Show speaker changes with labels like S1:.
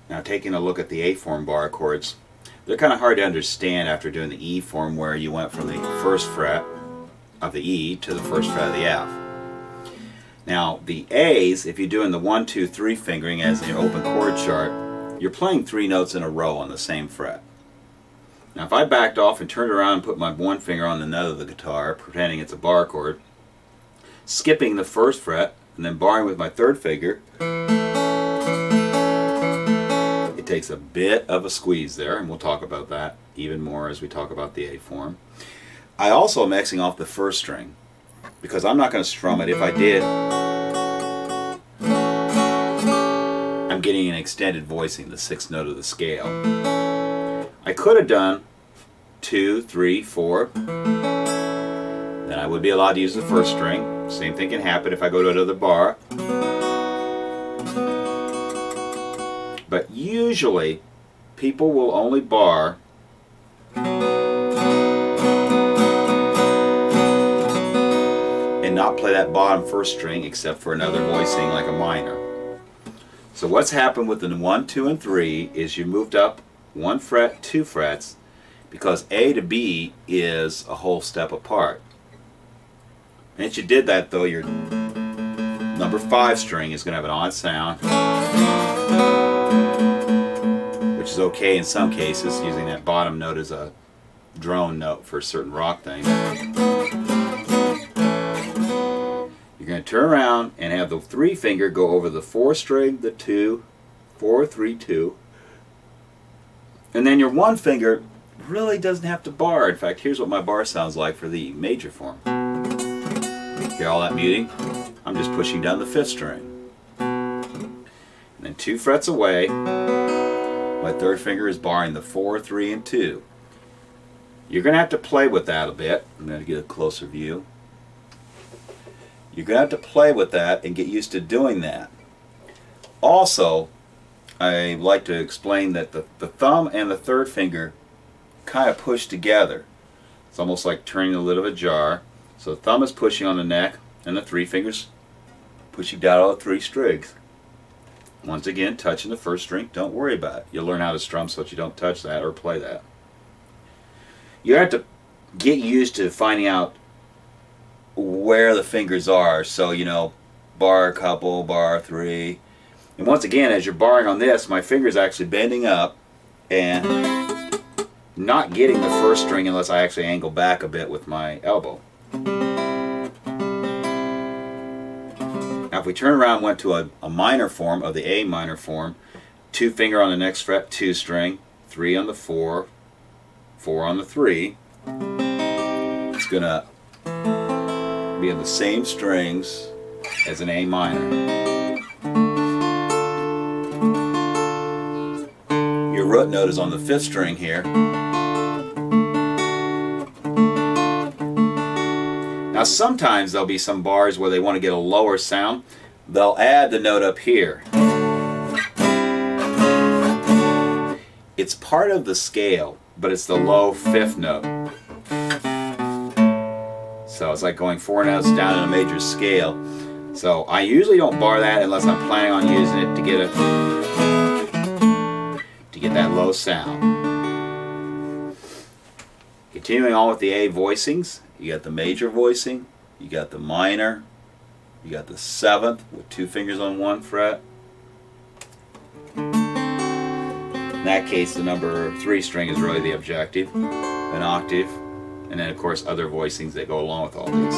S1: Now taking a look at the A form bar chords, they're kind of hard to understand after doing the E form, where you went from the first fret of the E to the first fret of the F. Now the A's, if you're doing the 1, 2, 3 fingering as in your open chord chart, you're playing 3 notes in a row on the same fret. Now if I backed off and turned around and put my one finger on the nut of the guitar, pretending it's a bar chord, skipping the first fret and then barring with my third finger, it takes a bit of a squeeze there, and we'll talk about that even more as we talk about the A form. I also am Xing off the first string because I'm not going to strum it. If I did, I'm getting an extended voicing, the 6th note of the scale. I could have done 2, 3, 4. Then I would be allowed to use the first string. Same thing can happen if I go to another bar. But usually people will only bar and not play that bottom first string except for another voicing like a minor. So what's happened with the 1, 2, and 3 is you moved up 1 fret, 2 frets, because A to B is a whole step apart. And if you did that though, your number 5 string is going to have an odd sound, which is okay in some cases, using that bottom note as a drone note for certain rock things. You're going to turn around and have the 3 finger go over the 4 string, the 2, 4, 3, 2, and then your 1 finger really doesn't have to bar. In fact, here's what my bar sounds like for the major form. Hear all that muting? I'm just pushing down the 5th string. And then 2 frets away, my 3rd finger is barring the 4, 3, and 2. You're going to have to play with that a bit. I'm going to get a closer view. You're going to have to play with that and get used to doing that. Also, I like to explain that the thumb and the 3rd finger kind of push together. It's almost like turning the lid of a jar. So the thumb is pushing on the neck and the 3 fingers pushing down all the 3 strings. Once again, touching the first string, don't worry about it. You'll learn how to strum so that you don't touch that or play that. You have to get used to finding out where the fingers are. So, you know, bar a couple, bar 3. And once again, as you're barring on this, my finger's actually bending up and not getting the first string unless I actually angle back a bit with my elbow. Now if we turn around and went to a minor form of the A minor form, 2 finger on the next fret, 2 string, 3 on the 4, 4 on the 3, it's going to be in the same strings as an A minor. Your root note is on the 5th string here. Now sometimes there'll be some bars where they want to get a lower sound. They'll add the note up here. It's part of the scale, but it's the low 5th note. So it's like going 4 notes down in a major scale. So I usually don't bar that unless I'm planning on using it to get that low sound. Continuing on with the A voicings, you got the major voicing, you got the minor, you got the 7th with 2 fingers on 1 fret. In that case, the number 3 string is really the objective, an octave, and then of course other voicings that go along with all these.